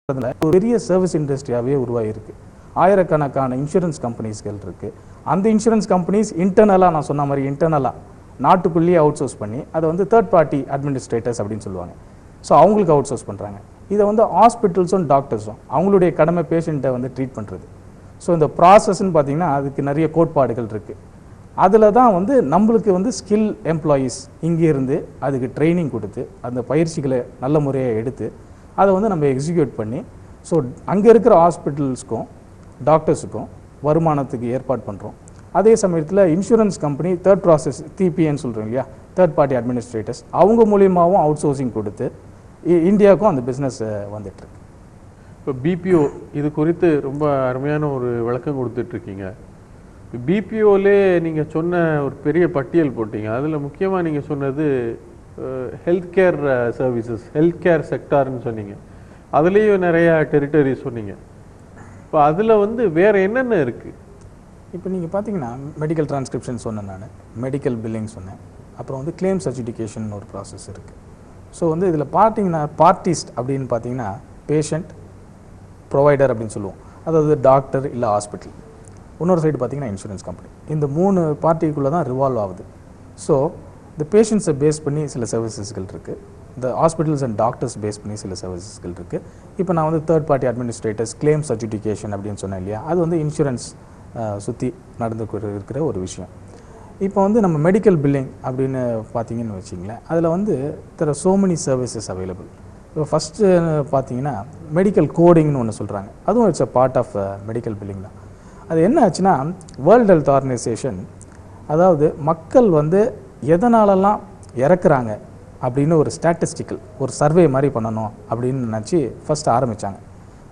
ஒரு பெரிய சர்வீஸ் இண்டஸ்ட்ரியாகவே உருவாகிருக்கு. ஆயிரக்கணக்கான இன்சூரன்ஸ் கம்பெனிஸ்கள் இருக்குது. அந்த இன்சூரன்ஸ் கம்பெனிஸ் இன்டர்னலாக, நான் சொன்ன மாதிரி இன்டர்னலாக நாட்டுக்குள்ளேயே அவுட் சோர்ஸ் பண்ணி அதை வந்து தேர்ட் பார்ட்டி அட்மினிஸ்ட்ரேட்டர்ஸ் அப்படின்னு சொல்லுவாங்க. ஸோ அவங்களுக்கு அவுட் சோர்ஸ் பண்ணுறாங்க. இதை வந்து ஹாஸ்பிட்டல்ஸும் டாக்டர்ஸும் அவங்களுடைய கடமை பேஷண்ட்டை வந்து ட்ரீட் பண்ணுறது. ஸோ இந்த ப்ராசஸ்ன்னு பார்த்தீங்கன்னா அதுக்கு நிறைய கோட்பாடுகள் இருக்குது. அதில் தான் வந்து நம்மளுக்கு வந்து ஸ்கில் எம்ப்ளாயீஸ் இங்கே இருந்து அதுக்கு ட்ரைனிங் கொடுத்து அந்த பயிற்சிகளை நல்ல முறையை எடுத்து அதை வந்து நம்ம எக்ஸிக்யூட் பண்ணி ஸோ அங்கே இருக்கிற ஹாஸ்பிட்டல்ஸ்க்கும் டாக்டர்ஸுக்கும் வருமானத்துக்கு ஏற்பாடு பண்ணுறோம். அதே சமயத்தில் இன்சூரன்ஸ் கம்பெனி தேர்ட் ப்ராசஸ் டிபின்னு சொல்கிறோம் இல்லையா, தேர்ட் பார்ட்டி அட்மினிஸ்ட்ரேட்டர்ஸ், அவங்க மூலியமாகவும் அவுட் சோர்சிங் கொடுத்து இந்தியாவுக்கும் அந்த பிஸ்னஸ் வந்துட்டுருக்கு. இப்போ பிபிஓ இது குறித்து ரொம்ப அருமையான ஒரு விளக்கம் கொடுத்துட்ருக்கீங்க. பிபிஓலே நீங்கள் சொன்ன ஒரு பெரிய பட்டியல் போட்டீங்க. அதில் முக்கியமாக நீங்கள் சொன்னது health care services, health care செக்டார்னு சொன்னீங்க. அதுலேயும் நிறையா டெரிட்டரி சொன்னீங்க. இப்போ அதில் வந்து வேறு என்னென்ன இருக்குது? இப்போ நீங்கள் பார்த்தீங்கன்னா மெடிக்கல் டிரான்ஸ்கிரிப்ஷன் சொன்னேன், நான் மெடிக்கல் பில்லிங் சொன்னேன், அப்புறம் வந்து கிளைம்ஸ் அட்ஜுடிகேஷன் ஒரு ப்ராசஸ் இருக்குது. ஸோ வந்து இதில் பார்த்தீங்கன்னா பார்ட்டிஸ்ட் அப்படின்னு பார்த்தீங்கன்னா பேஷண்ட், ப்ரொவைடர் அப்படின்னு சொல்லுவோம், அதாவது டாக்டர் இல்லை ஹாஸ்பிட்டல். இன்னொரு சைடு பார்த்தீங்கன்னா இன்சூரன்ஸ் கம்பெனி. இந்த 3 பார்ட்டிக்குள்ளே தான் ரிவால்வ் ஆகுது. ஸோ இந்த பேஷண்ட்ஸை பேஸ் பண்ணி சில சர்வீசஸ்கள் இருக்குது, இந்த ஹாஸ்பிட்டல்ஸ் அண்ட் டாக்டர்ஸ் பேஸ் பண்ணி சில சர்வீசஸ்கள் இருக்குது. இப்போ நான் வந்து third party administrators, claims adjudication அப்படின்னு சொன்னேன் இல்லையா, அது வந்து இன்சூரன்ஸ் சுற்றி நடந்து இருக்கிற ஒரு விஷயம். இப்போ வந்து நம்ம மெடிக்கல் பில்லிங் அப்படின்னு பார்த்தீங்கன்னு வச்சிங்களேன், அதில் வந்து there are so many services available. இப்போ ஃபஸ்ட்டு பார்த்தீங்கன்னா மெடிக்கல் கோடிங்னு ஒன்று சொல்கிறாங்க, அதுவும் it's a part of medical billing தான். அது என்ன ஆச்சுன்னா, வேர்ல்டு ஹெல்த் ஆர்கனைசேஷன் அதாவது மக்கள் வந்து எதனாலலாம் இறக்குறாங்க அப்படின்னு ஒரு ஸ்டாட்டிஸ்டிக்கல் ஒரு சர்வே மாதிரி பண்ணணும் அப்படின்னு நினச்சி ஃபஸ்ட்டு ஆரம்பித்தாங்க.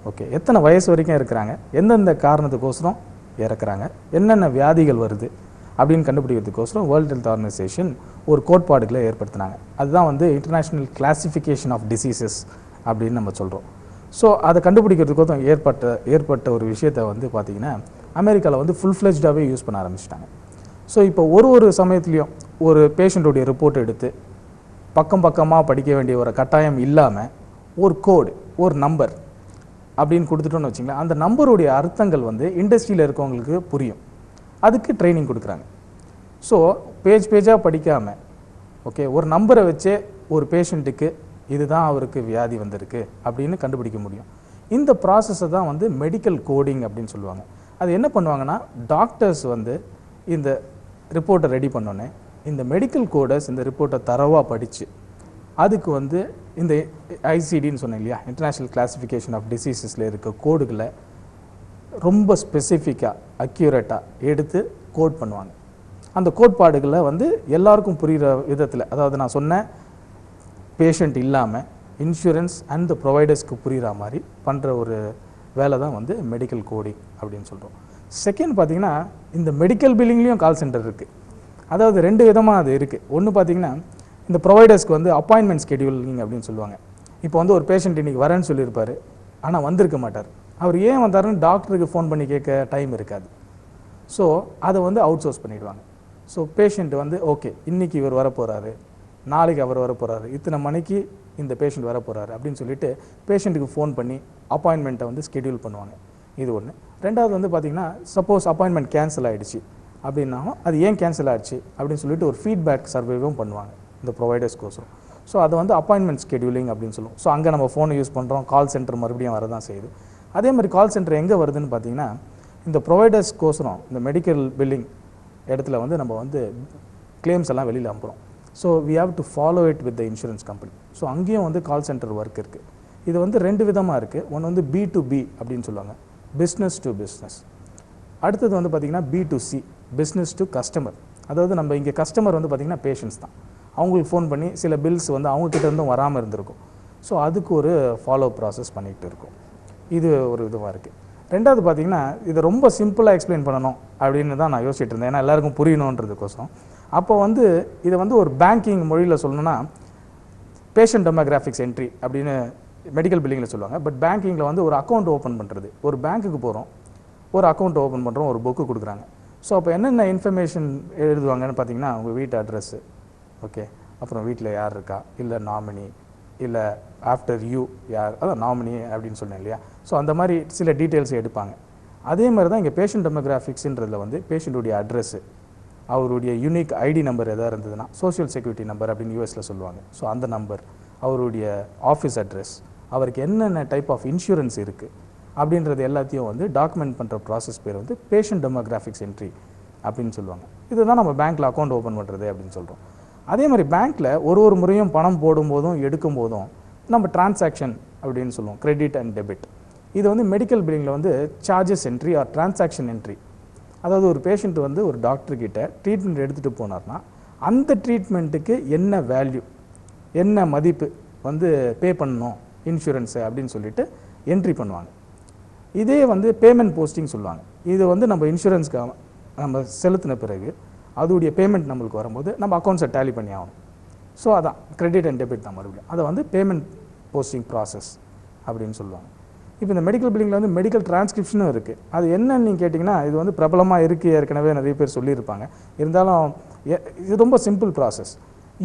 ஓகே, எத்தனை வயசு வரைக்கும் இருக்கிறாங்க, எந்தெந்த காரணத்துக்கோசரம் இறக்குறாங்க, என்னென்ன வியாதிகள் வருது அப்படின்னு கண்டுபிடிக்கிறதுக்கோசரம் வேர்ல்டு ஹெல்த் ஆர்கனைசேஷன் ஒரு கோட்பாடுகளை ஏற்படுத்தினாங்க. அதுதான் வந்து இன்டர்நேஷ்னல் கிளாசிஃபிகேஷன் ஆஃப் டிசீசஸ் அப்படின்னு நம்ம சொல்கிறோம். ஸோ அதை கண்டுபிடிக்கிறதுக்கோசரம் ஏற்பட்ட ஒரு விஷயத்தை வந்து பார்த்திங்கன்னா அமெரிக்காவில் வந்து ஃபுல் ஃப்ளெஜ்டாகவே யூஸ் பண்ண ஆரம்பிச்சிட்டாங்க. ஸோ இப்போ ஒரு சமயத்துலேயும் ஒரு பேஷண்ட்டுடைய ரிப்போர்ட் எடுத்து பக்கமாக படிக்க வேண்டிய ஒரு கட்டாயம் இல்லாமல் ஒரு கோடு, ஒரு நம்பர் அப்படின்னு கொடுத்துட்டோன்னு வச்சிங்களேன், அந்த நம்பருடைய அர்த்தங்கள் வந்து இண்டஸ்ட்ரியில் இருக்கவங்களுக்கு புரியும். அதுக்கு ட்ரைனிங் கொடுக்குறாங்க. ஸோ பேஜாக படிக்காமல் ஓகே, ஒரு நம்பரை வச்சே ஒரு பேஷண்ட்டுக்கு இதுதான் அவருக்கு வியாதி வந்திருக்கு அப்படின்னு கண்டுபிடிக்க முடியும். இந்த ப்ராசஸை தான் வந்து மெடிக்கல் கோடிங் அப்படின்னு சொல்லுவாங்க. அது என்ன பண்ணுவாங்கன்னா, டாக்டர்ஸ் வந்து இந்த ரிப்போர்ட்டை ரெடி பண்ணோன்னே இந்த மெடிக்கல் கோடர்ஸ் இந்த ரிப்போர்ட்டை தரவாக படித்து அதுக்கு வந்து இந்த ஐசிடின்னு சொன்னேன் இல்லையா, இன்டர்நேஷ்னல் கிளாசிஃபிகேஷன் ஆஃப் டிசீசஸில் இருக்க கோடுகளை ரொம்ப ஸ்பெசிஃபிக்காக அக்யூரேட்டாக எடுத்து கோட் பண்ணுவாங்க. அந்த கோட்பாடுகளை வந்து எல்லாருக்கும் புரிகிற விதத்தில், அதாவது நான் சொன்ன பேஷண்ட் இல்லாமல் இன்சூரன்ஸ் அண்ட் ப்ரொவைடர்ஸ்க்கு புரிகிற மாதிரி பண்ணுற ஒரு வேலை தான் வந்து மெடிக்கல் கோடிங் அப்படின்னு சொல்கிறோம். செகண்ட் பார்த்திங்கன்னா, இந்த மெடிக்கல் பில்லிங்லேயும் கால் சென்டர் இருக்குது. அதாவது 2 விதமாக அது இருக்குது. ஒன்று பார்த்திங்கன்னா, இந்த ப்ரொவைடர்ஸ்க்கு வந்து அப்பாயின்மெண்ட் ஸ்கெடியூலிங் அப்படின்னு சொல்லுவாங்க. இப்போ வந்து ஒரு பேஷண்ட் இன்றைக்கி வரேன்னு சொல்லியிருப்பார், ஆனால் வந்திருக்க மாட்டார். அவர் ஏன் வந்தாருன்னு டாக்டருக்கு ஃபோன் பண்ணி கேட்க டைம் இருக்காது. ஸோ அதை வந்து அவுட் சோர்ஸ் பண்ணிடுவாங்க. ஸோ பேஷண்ட் வந்து ஓகே, இன்றைக்கி இவர் வரப்போகிறாரு, நாளைக்கு அவர் வரப்போகிறாரு, இத்தனை மணிக்கு இந்த பேஷண்ட் வரப்போகிறாரு அப்படின்னு சொல்லிட்டு பேஷண்ட்டுக்கு ஃபோன் பண்ணி அப்பாயின்மெண்ட்டை வந்து ஸ்கெடியூல் பண்ணுவாங்க. இது ஒன்று. ரெண்டாவது வந்து பார்த்திங்கன்னா, சப்போஸ் அப்பாயின்மெண்ட் கேன்சல் ஆகிடுச்சு அப்படின்னாலும் அது ஏன் கேன்சல் ஆகிடுச்சு அப்படின்னு சொல்லிட்டு ஒரு ஃபீட்பேக் சர்வேவும் பண்ணுவாங்க இந்த ப்ரொவைடர்ஸ்க்கோசரம். ஸோ அதை வந்து அப்பாயின்மெண்ட் ஸ்கெடியூலிங் அப்படின்னு சொல்லுவோம். ஸோ அங்கே நம்ம ஃபோனை யூஸ் பண்ணுறோம், கால் சென்டர் மறுபடியும் வரதான் செய்யுது. அதே மாதிரி கால் சென்டர் எங்கே வருதுன்னு பார்த்தீங்கன்னா, இந்த ப்ரொவைடர்ஸ்க்கோசரம் இந்த மெடிக்கல் பில்லிங் இடத்துல வந்து நம்ம வந்து கிளைம்ஸ் எல்லாம் வெளியில் அனுப்புகிறோம். So we have to follow it with the insurance company. So அங்கேயும் வந்து கால் சென்டர் ஒர்க் இருக்குது. இது வந்து 2 விதமாக இருக்குது. ஒன்று வந்து B2B அப்படின்னு சொல்லுவாங்க, பிஸ்னஸ் டு பிஸ்னஸ். அடுத்தது வந்து பார்த்திங்கன்னா B2C, பிஸ்னஸ் டு கஸ்டமர். அதாவது நம்ம இங்கே கஸ்டமர் வந்து பார்த்திங்கன்னா பேஷண்ட்ஸ் தான். அவங்களுக்கு ஃபோன் பண்ணி சில பில்ஸ் வந்து அவங்கக்கிட்ட இருந்தும் வராமல் இருந்திருக்கும். ஸோ அதுக்கு ஒரு ஃபாலோ ப்ராசஸ் பண்ணிகிட்டு இருக்கும். இது ஒரு விதமாக இருக்குது. ரெண்டாவது பார்த்திங்கன்னா, இதை ரொம்ப சிம்பிளாக எக்ஸ்பிளைன் பண்ணணும் அப்படின்னு தான் நான் யோசிச்சுட்டு இருந்தேன், ஏன்னா எல்லாருக்கும் புரியணுன்றதுக்கோசரம். அப்போ வந்து இதை வந்து ஒரு பேங்கிங் மொழியில் சொல்லணும்னா பேஷண்ட் டெமோகிராஃபிக்ஸ் என்ட்ரி அப்படின்னு மெடிக்கல் பில்லிங்கில் சொல்லுவாங்க. பட் பேங்கிங்கில் வந்து ஒரு அக்கௌண்ட் ஓப்பன் பண்ணுறது, ஒரு பேங்க்குக்கு போகிறோம், ஒரு அக்கௌண்ட் ஓப்பன் பண்ணுறோம், ஒரு புக்கு கொடுக்குறாங்க. ஸோ அப்போ என்னென்ன இன்ஃபர்மேஷன் எழுதுவாங்கன்னு பார்த்தீங்கன்னா, உங்கள் வீட்டு அட்ரஸ்ஸு, ஓகே, அப்புறம் வீட்டில் யார் இருக்கா, இல்லை நாமினி, இல்லை ஆஃப்டர் யூ யார், அதான் நாமினி அப்படின்னு சொன்னேன் இல்லையா. ஸோ அந்த மாதிரி சில டீட்டெயில்ஸ் எடுப்பாங்க. அதே மாதிரி தான் இங்கே பேஷண்ட் டெமோகிராஃபிக்ஸ்ன்றதில் வந்து பேஷண்ட்டுடைய அட்ரஸ்ஸு, அவருடைய யூனிக் ஐடி நம்பர் எதாவது இருந்ததுன்னா சோஷியல் செக்யூரிட்டி நம்பர் அப்படின்னு யூஎஸில் சொல்லுவாங்க. ஸோ அந்த நம்பர், அவருடைய ஆஃபீஸ் அட்ரஸ், அவருக்கு என்னென்ன டைப் ஆஃப் இன்சூரன்ஸ் இருக்குது அப்படின்றது எல்லாத்தையும் வந்து டாக்குமெண்ட் பண்ணுற ப்ராசஸ் பேர் வந்து பேஷண்ட் டெமோகிராஃபிக்ஸ் என்ட்ரி அப்படின்னு சொல்லுவாங்க. இதுதான் நம்ம பேங்க்கில் அக்கௌண்ட் ஓப்பன் பண்ணுறது அப்படின்னு சொல்கிறோம். அதே மாதிரி பேங்க்கில் ஒரு முறையும் பணம் போடும்போதும் எடுக்கும் போதும் நம்ம டிரான்சாக்ஷன் அப்படின்னு சொல்லுவோம், கிரெடிட் அண்ட் டெபிட். இது வந்து மெடிக்கல் பில்லிங்கில் வந்து charges entry or transaction entry. அதாவது ஒரு பேஷண்ட் வந்து ஒரு டாக்டர்கிட்ட ட்ரீட்மெண்ட் எடுத்துகிட்டு போனார்னா அந்த ட்ரீட்மெண்ட்டுக்கு என்ன வேல்யூ, என்ன மதிப்பு வந்து பே பண்ணணும் இன்சூரன்ஸு அப்படின்னு சொல்லிட்டு என்ட்ரி பண்ணுவாங்க. இதே வந்து பேமெண்ட் போஸ்டிங் சொல்லுவாங்க. இது வந்து நம்ம இன்சூரன்ஸ்க்கு நம்ம செலுத்தின பிறகு அதோடைய பேமெண்ட் நம்மளுக்கு வரும்போது நம்ம அக்கௌண்ட்ஸை டேலி பண்ணி ஆகணும். ஸோ அதான் கிரெடிட் அண்ட் டெபிட் தான் மறுபடியும். அதை வந்து பேமெண்ட் போஸ்டிங் ப்ராசஸ் அப்படின்னு சொல்லுவாங்க. இப்போ இந்த மெடிக்கல் பில்லிங்கில் வந்து மெடிக்கல் டிரான்ஸ்கிரிப்ஷனும் இருக்குது. அது என்னன்னு நீங்கள் கேட்டிங்கன்னா இது வந்து பிரபலமாக இருக்குது, ஏற்கனவே நிறைய பேர் சொல்லியிருப்பாங்க. இருந்தாலும் இது ரொம்ப சிம்பிள் ப்ராசஸ்.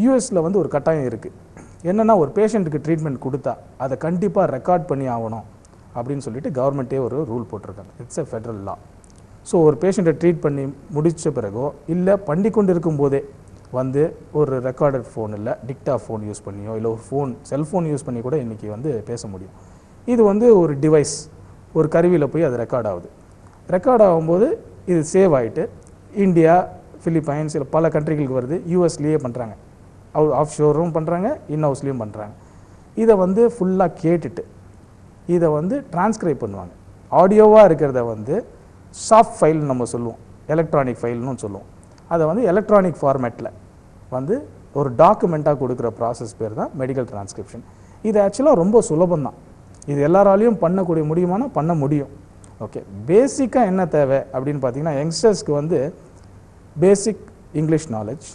யூஎஸில் வந்து ஒரு கட்டாயம் இருக்குது. என்னென்னா ஒரு பேஷண்ட்டுக்கு ட்ரீட்மெண்ட் கொடுத்தா அதை கண்டிப்பாக ரெக்கார்ட் பண்ணி ஆகணும் அப்படின்னு சொல்லிட்டு கவர்மெண்ட்டே ஒரு ரூல் போட்டிருக்காங்க. It's a Federal law. So ஒரு பேஷண்ட்டை ட்ரீட் பண்ணி முடித்த பிறகோ இல்லை பண்ணி கொண்டு இருக்கும்போதே வந்து ஒரு ரெக்கார்டட் ஃபோன் இல்லை டிக்டா ஃபோன் யூஸ் பண்ணியோ இல்லை ஒரு ஃபோன் செல்ஃபோன் யூஸ் பண்ணி கூட இன்றைக்கி வந்து பேச முடியும். இது வந்து ஒரு டிவைஸ், ஒரு கருவியில் போய் அது ரெக்கார்ட் ஆகுது. ரெக்கார்ட் ஆகும்போது இது சேவ் ஆகிட்டு இந்தியா, ஃபிலிப்பைன்ஸ் இல்லை பல கண்ட்ரிகளுக்கு வருது. யூஎஸ்லேயே பண்ணுறாங்க, ஆஃப் ஷோரும் பண்ணுறாங்க, இன் ஹவுஸ்லேயும் பண்ணுறாங்க. இதை வந்து ஃபுல்லாக கேட்டுட்டு இதை வந்து டிரான்ஸ்கிரைப் பண்ணுவாங்க. ஆடியோவாக இருக்கிறத வந்து சாஃப்ட் ஃபைல் நம்ம சொல்லுவோம், எலக்ட்ரானிக் ஃபைல்னு சொல்லுவோம். அதை வந்து எலக்ட்ரானிக் ஃபார்மேட்டில் வந்து ஒரு டாக்குமெண்ட்டாக கொடுக்குற ப்ராசஸ் பேர் தான் மெடிக்கல் டிரான்ஸ்கிரிப்ஷன். இது ஆக்சுவலாக ரொம்ப சுலபந்தான். இது எல்லாராலையும் பண்ணக்கூடிய முடியுமானா பண்ண முடியும். ஓகே, பேசிக்காக என்ன தேவை அப்படின்னு பார்த்தீங்கன்னா யங்ஸ்டர்ஸ்க்கு வந்து பேசிக் இங்கிலீஷ் நாலேஜ்.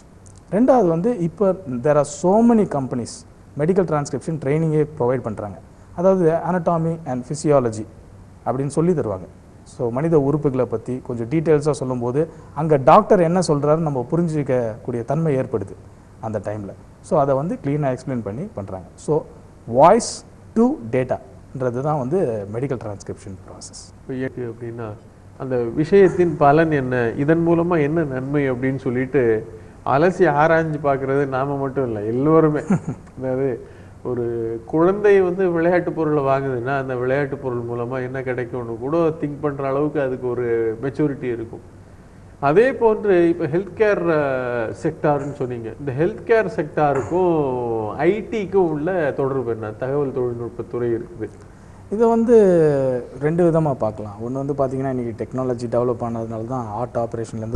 ரெண்டாவது வந்து இப்போ there are so many companies medical transcription ட்ரைனிங்கே ப்ரொவைட் பண்ணுறாங்க. அதாவது அனட்டாமி அண்ட் ஃபிசியாலஜி அப்படின்னு சொல்லி தருவாங்க. ஸோ மனித உறுப்புகளை பற்றி கொஞ்சம் டீட்டெயில்ஸாக சொல்லும்போது அங்கே டாக்டர் என்ன சொல்கிறாருன்னு நம்ம புரிஞ்சிக்கக்கூடிய தன்மை ஏற்படுது அந்த டைமில். ஸோ அதை வந்து க்ளீனாக எக்ஸ்பிளைன் பண்ணி பண்ணுறாங்க. ஸோ வாய்ஸ் டு டேட்டான்றது தான் வந்து மெடிக்கல் டிரான்ஸ்கிரிப்ஷன் ப்ராசஸ். அப்படின்னா அந்த விஷயத்தின் பலன் என்ன, இதன் மூலமாக என்ன நன்மை அப்படின்னு சொல்லிட்டு அலசி ஆராய்ஞ்சு பார்க்குறது நாம் மட்டும் இல்லை, எல்லோருமே. அதாவது ஒரு குழந்தை வந்து விளையாட்டு பொருளை வாங்குதுன்னா அந்த விளையாட்டு பொருள் மூலமாக என்ன கிடைக்கும்னு கூட திங்க் பண்ணுற அளவுக்கு அதுக்கு ஒரு மெச்சூரிட்டி இருக்கும். அதே போன்று இப்போ ஹெல்த் கேர் செக்டார்னு சொன்னீங்க. இந்த ஹெல்த் கேர் செக்டாருக்கும் ஐடிக்கும் உள்ள தொடர்பு என்ன? தகவல் தொழில்நுட்பத்துறை இருக்குது. இதை வந்து ரெண்டு விதமாக பார்க்கலாம். ஒன்று வந்து பார்த்திங்கன்னா இன்றைக்கி டெக்னாலஜி டெவலப் ஆனதுனால தான் ஆர்ட் ஆப்ரேஷன்லேருந்து